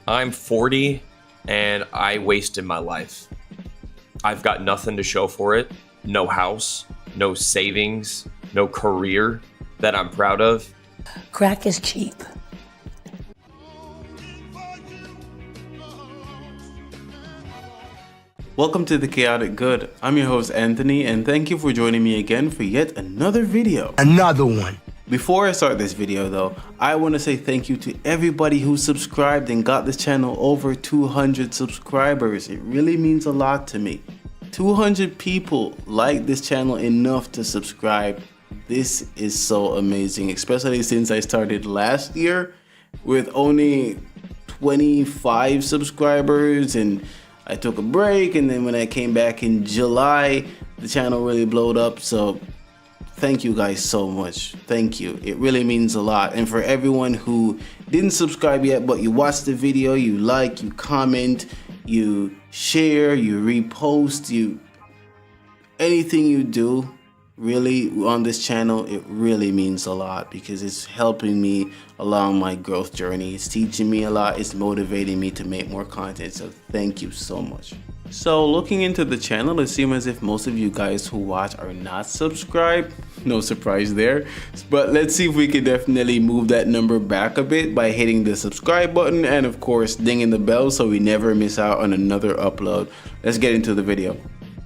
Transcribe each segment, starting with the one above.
I'm 40 and I wasted my life. I've got nothing to show for it. No house, no savings, no career that I'm proud of. Crack is cheap. Welcome to The Chaotic Good. I'm your host Anthony, and thank you for joining me again for yet another video. Another one. Before I start this video though, I want to say thank you to everybody who subscribed and got this channel over 200 subscribers. It really means a lot to me. 200 people like this channel enough to subscribe. This is so amazing, especially since I started last year with only 25 subscribers and I took a break, and then when I came back in July, the channel really blowed up. So thank you guys so much. Thank you. It really means a lot. And for everyone who didn't subscribe yet, but you watch the video, you like, you comment, you share, you repost, anything you do really on this channel, it really means a lot because it's helping me along my growth journey. It's teaching me a lot. It's motivating me to make more content. So thank you so much. So looking into the channel, it seems as if most of you guys who watch are not subscribed. No surprise there. But let's see if we can definitely move that number back a bit by hitting the subscribe button and of course dinging the bell so we never miss out on another upload. Let's get into the video.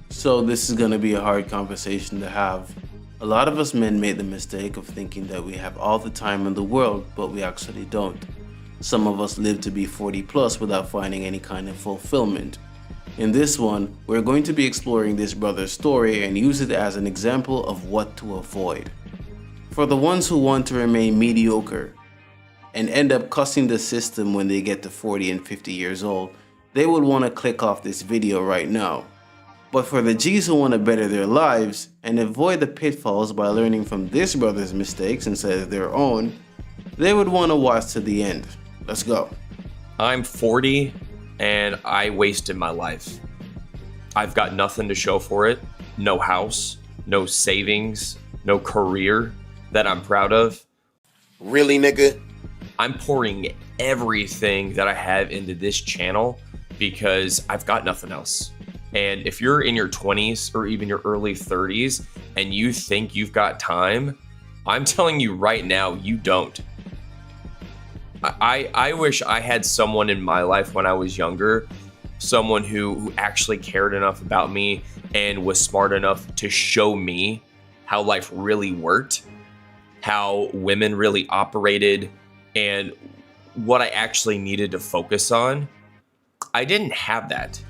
So this is gonna be a hard conversation to have. A lot of us men made the mistake of thinking that we have all the time in the world, but we actually don't. Some of us live to be 40 plus without finding any kind of fulfillment. In this one, we're going to be exploring this brother's story and use it as an example of what to avoid. For the ones who want to remain mediocre and end up cussing the system when they get to 40 and 50 years old, they would want to click off this video right now. But for the G's who want to better their lives and avoid the pitfalls by learning from this brother's mistakes instead of their own, they would want to watch to the end. Let's go. I'm 40 and I wasted my life. I've got nothing to show for it. No house, no savings, no career that I'm proud of. Really, nigga? I'm pouring everything that I have into this channel because I've got nothing else. And if you're in your 20s or even your early 30s and you think you've got time, I'm telling you right now, you don't. I wish I had someone in my life when I was younger, someone who actually cared enough about me and was smart enough to show me how life really worked, how women really operated, and what I actually needed to focus on. I didn't have that.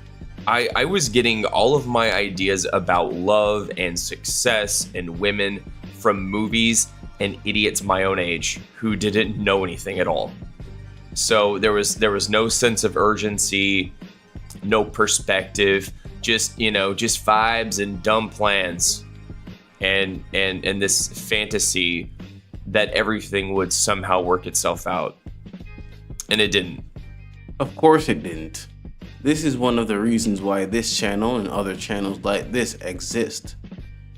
I was getting all of my ideas about love and success and women from movies and idiots my own age who didn't know anything at all. So there was no sense of urgency, no perspective, just vibes and dumb plans and this fantasy that everything would somehow work itself out. And it didn't. Of course it didn't. This is one of the reasons why this channel and other channels like this exist.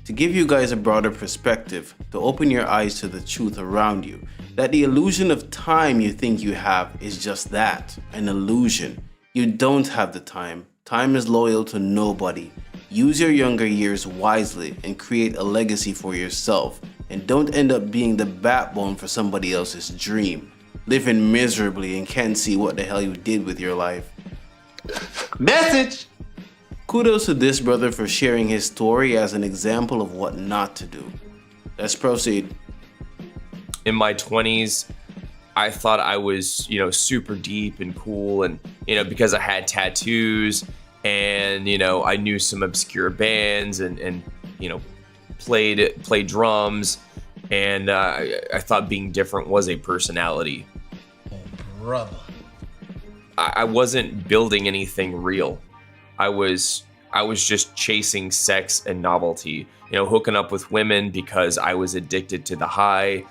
To give you guys a broader perspective, to open your eyes to the truth around you, that the illusion of time you think you have is just that, an illusion. You don't have the time. Time is loyal to nobody. Use your younger years wisely and create a legacy for yourself, and don't end up being the backbone for somebody else's dream, living miserably and can't see what the hell you did with your life. Message! Kudos to this brother for sharing his story as an example of what not to do. Let's proceed. In my 20s, I thought I was, super deep and cool, and, because I had tattoos and, I knew some obscure bands and played drums, and I thought being different was a personality. Oh, brother. I wasn't building anything real. I was just chasing sex and novelty, hooking up with women because I was addicted to the high,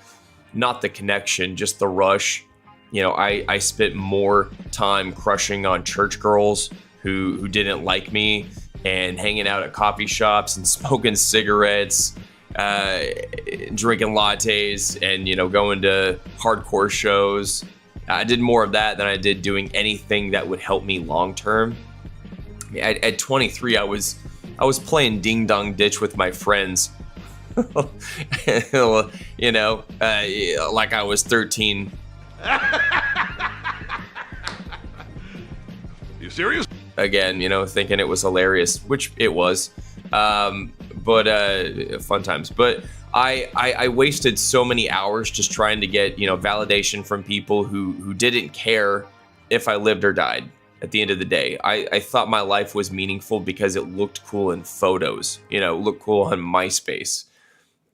not the connection, just the rush. I spent more time crushing on church girls who didn't like me and hanging out at coffee shops and smoking cigarettes, drinking lattes and, going to hardcore shows, I did more of that than I did doing anything that would help me long term. At 23, I was playing ding dong ditch with my friends, you know, like I was 13. You serious? Again, you know, thinking it was hilarious, which it was, but fun times. But I wasted so many hours just trying to get, you know, validation from people who didn't care if I lived or died. At the end of the day, I thought my life was meaningful because it looked cool in photos, you know, looked cool on MySpace.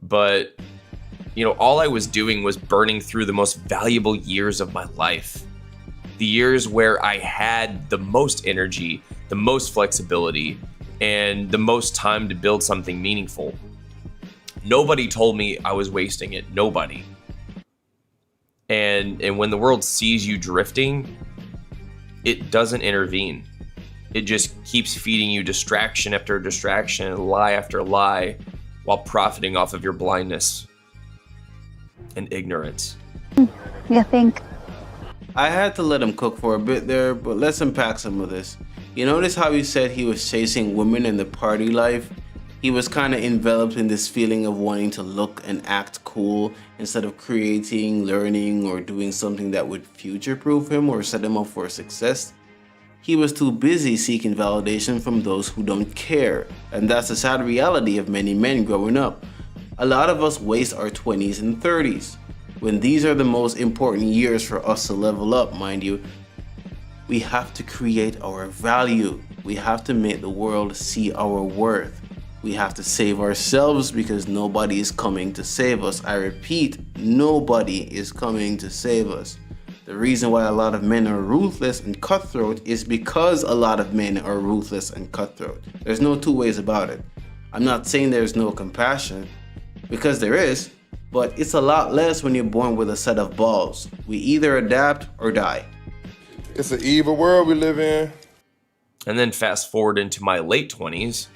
But, you know, all I was doing was burning through the most valuable years of my life. The years where I had the most energy, the most flexibility, and the most time to build something meaningful. Nobody told me I was wasting it. Nobody. And when the world sees you drifting, it doesn't intervene. It just keeps feeding you distraction after distraction, lie after lie, while profiting off of your blindness and ignorance. You think? I had to let him cook for a bit there, but let's unpack some of this. You notice how he said he was chasing women in the party life? He was kind of enveloped in this feeling of wanting to look and act cool instead of creating, learning, or doing something that would future-proof him or set him up for success. He was too busy seeking validation from those who don't care, and that's the sad reality of many men growing up. A lot of us waste our 20s and 30s, when these are the most important years for us to level up, mind you. We have to create our value. We have to make the world see our worth. We have to save ourselves because nobody is coming to save us. I repeat, nobody is coming to save us. The reason why a lot of men are ruthless and cutthroat is because a lot of men are ruthless and cutthroat. There's no two ways about it. I'm not saying there's no compassion, because there is, but it's a lot less when you're born with a set of balls. We either adapt or die. It's an evil world we live in. And then fast forward into my late 20s,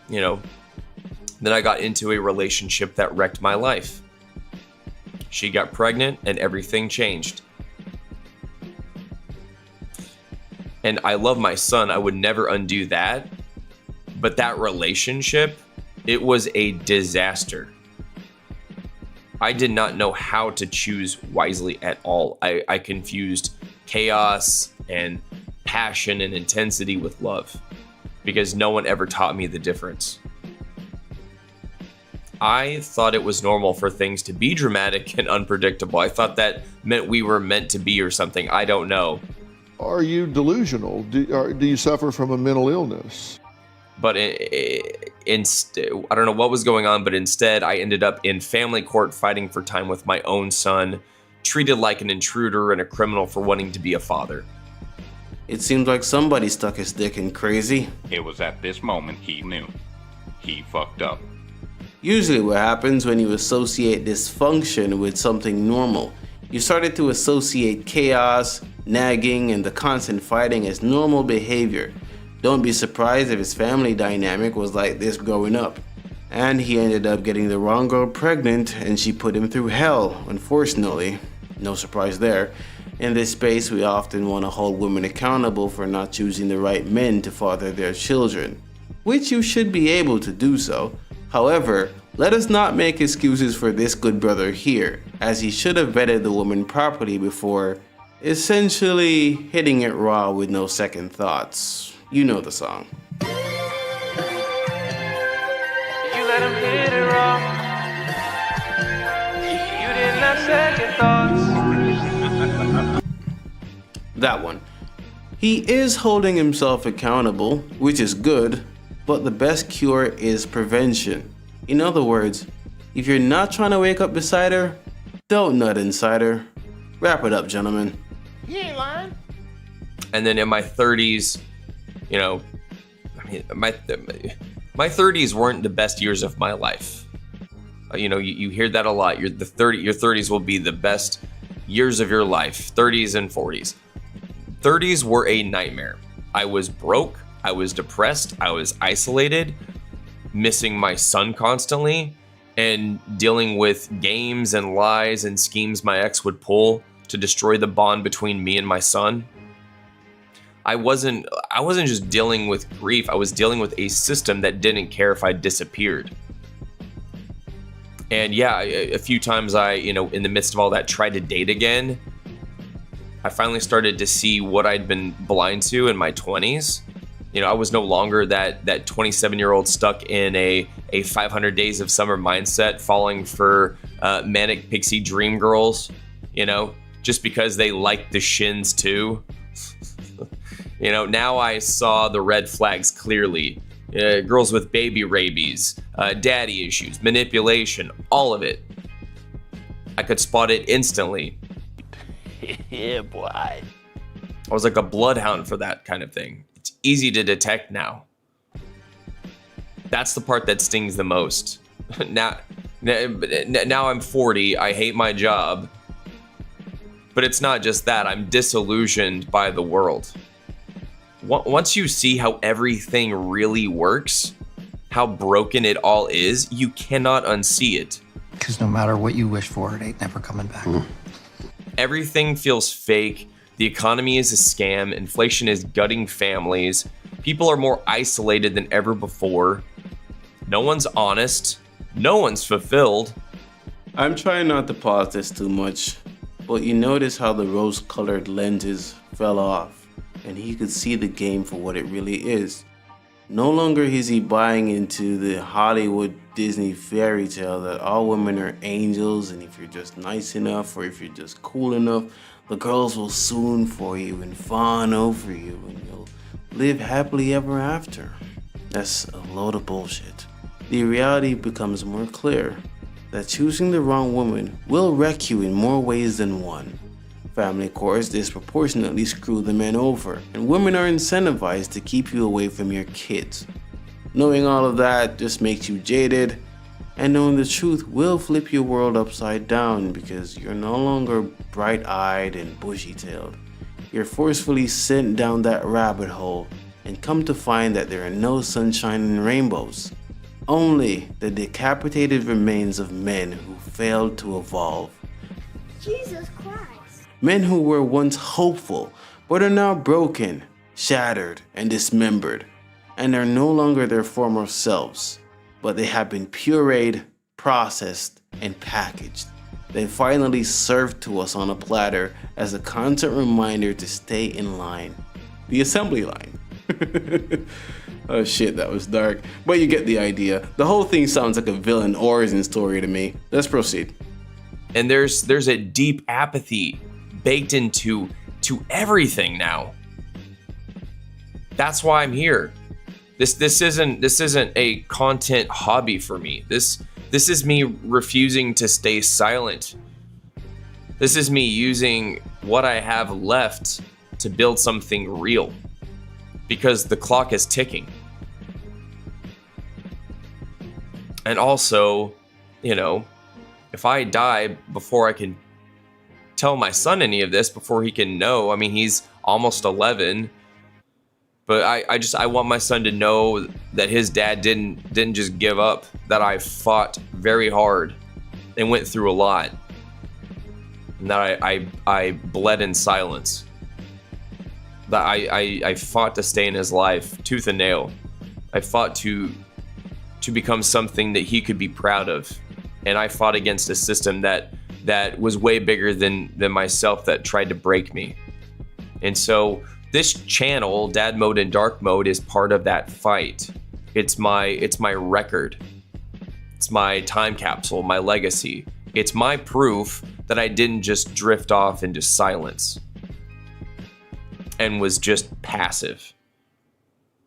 you know, then I got into a relationship that wrecked my life. She got pregnant and everything changed. And I love my son. I would never undo that. But that relationship, it was a disaster. I did not know how to choose wisely at all. I confused chaos and passion and intensity with love because no one ever taught me the difference. I thought it was normal for things to be dramatic and unpredictable. I thought that meant we were meant to be or something. I don't know. Are you delusional? Do you suffer from a mental illness? But instead, I don't know what was going on, but instead I ended up in family court fighting for time with my own son, treated like an intruder and a criminal for wanting to be a father. It seems like somebody stuck his dick in crazy. It was at this moment he knew. He fucked up. Usually what happens when you associate dysfunction with something normal, you started to associate chaos, nagging, and the constant fighting as normal behavior. Don't be surprised if his family dynamic was like this growing up. And he ended up getting the wrong girl pregnant and she put him through hell, unfortunately. No surprise there. In this space, we often want to hold women accountable for not choosing the right men to father their children, which you should be able to do so. However, let us not make excuses for this good brother here, as he should have vetted the woman properly before essentially hitting it raw with no second thoughts. You know the song. You let him hit it raw. You did not second thoughts. That one. He is holding himself accountable, which is good, but the best cure is prevention. In other words, if you're not trying to wake up beside her, don't nut inside her. Wrap it up, gentlemen. He ain't lying. And then in my 30s, you know, I mean, my 30s weren't the best years of my life. You know, you hear that a lot. Your 30s will be the best years of your life, 30s and 40s. 30s were a nightmare. I was broke, I was depressed, I was isolated, missing my son constantly, and dealing with games and lies and schemes my ex would pull to destroy the bond between me and my son. I wasn't just dealing with grief. I was dealing with a system that didn't care if I disappeared. And yeah, a few times I, in the midst of all that, tried to date again. I finally started to see what I'd been blind to in my 20s. I was no longer that 27-year-old stuck in a 500 days of summer mindset, falling for manic pixie dream girls, just because they liked the shins too. Now I saw the red flags clearly. Girls with baby rabies, daddy issues, manipulation, all of it. I could spot it instantly. Yeah, boy. I was like a bloodhound for that kind of thing. It's easy to detect now. That's the part that stings the most. Now I'm 40, I hate my job. But it's not just that, I'm disillusioned by the world. Once you see how everything really works, how broken it all is, you cannot unsee it. Because no matter what you wish for, it ain't never coming back. Everything feels fake. The economy is a scam. Inflation is gutting families. People are more isolated than ever before. No one's honest. No one's fulfilled. I'm trying not to pause this too much, but you notice how the rose-colored lenses fell off, and he could see the game for what it really is. No longer is he buying into the Hollywood Disney fairy tale that all women are angels, and if you're just nice enough or if you're just cool enough, the girls will swoon for you and fawn over you and you'll live happily ever after. That's a load of bullshit. The reality becomes more clear that choosing the wrong woman will wreck you in more ways than one. Family courts disproportionately screw the men over, and women are incentivized to keep you away from your kids. Knowing all of that just makes you jaded, and knowing the truth will flip your world upside down because you're no longer bright-eyed and bushy-tailed. You're forcefully sent down that rabbit hole and come to find that there are no sunshine and rainbows. Only the decapitated remains of men who failed to evolve. Jesus Christ. Men who were once hopeful, but are now broken, shattered, and dismembered, and are no longer their former selves, but they have been pureed, processed, and packaged. They finally served to us on a platter as a constant reminder to stay in line. The assembly line. Oh shit, that was dark. But you get the idea. The whole thing sounds like a villain origin story to me. Let's proceed. And there's a deep apathy baked into everything now. That's why I'm here. This isn't a content hobby for me. This is me refusing to stay silent. This is me using what I have left to build something real. Because the clock is ticking. And also, if I die before I can tell my son any of this, before he can know, I mean, he's almost 11, but I want my son to know that his dad didn't just give up, that I fought very hard and went through a lot, and that I bled in silence. That I fought to stay in his life, tooth and nail. I fought to become something that he could be proud of. And I fought against a system that was way bigger than myself, that tried to break me. And so this channel, Dad Mode and Dark Mode, is part of that fight. It's my record. It's my time capsule, my legacy. It's my proof that I didn't just drift off into silence and was just passive.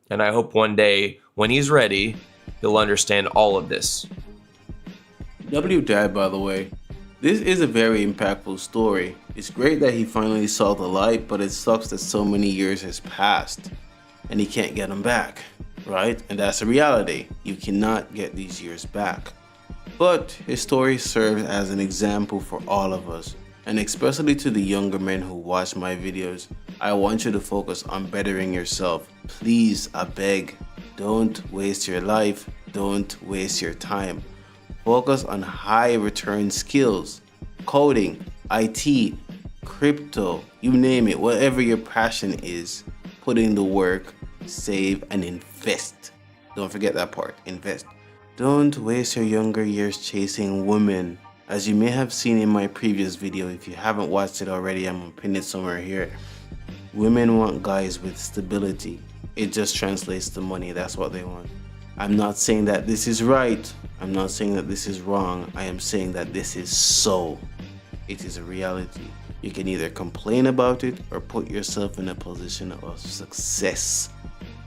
And I hope one day, when he's ready, he'll understand all of this. Dad, by the way, this is a very impactful story. It's great that he finally saw the light, but it sucks that so many years has passed and he can't get them back, right? And that's a reality. You cannot get these years back. But his story serves as an example for all of us, and especially to the younger men who watch my videos. I want you to focus on bettering yourself. Please, I beg, don't waste your life, don't waste your time. Focus on high return skills, coding, IT, crypto, you name it, whatever your passion is, put in the work, save and invest. Don't forget that part, invest. Don't waste your younger years chasing women. As you may have seen in my previous video, if you haven't watched it already, I'm gonna pin it somewhere here. Women want guys with stability. It just translates to money, that's what they want. I'm not saying that this is right. I'm not saying that this is wrong. I am saying that this is so. It is a reality. You can either complain about it or put yourself in a position of success.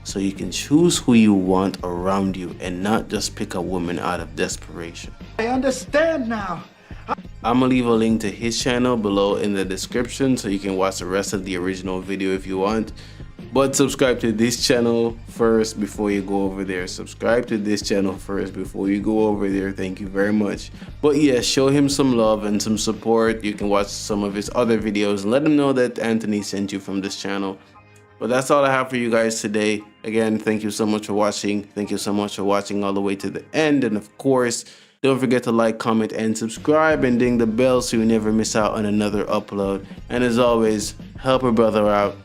So you can choose who you want around you and not just pick a woman out of desperation. I understand now. I'm gonna leave a link to his channel below in the description so you can watch the rest of the original video if you want. But subscribe to this channel first before you go over there. Subscribe to this channel first before you go over there. Thank you very much. But yeah, show him some love and some support. You can watch some of his other videos and let him know that Anthony sent you from this channel. But that's all I have for you guys today. Again, thank you so much for watching. Thank you so much for watching all the way to the end. And of course, don't forget to like, comment, and subscribe and ding the bell so you never miss out on another upload. And as always, help a brother out.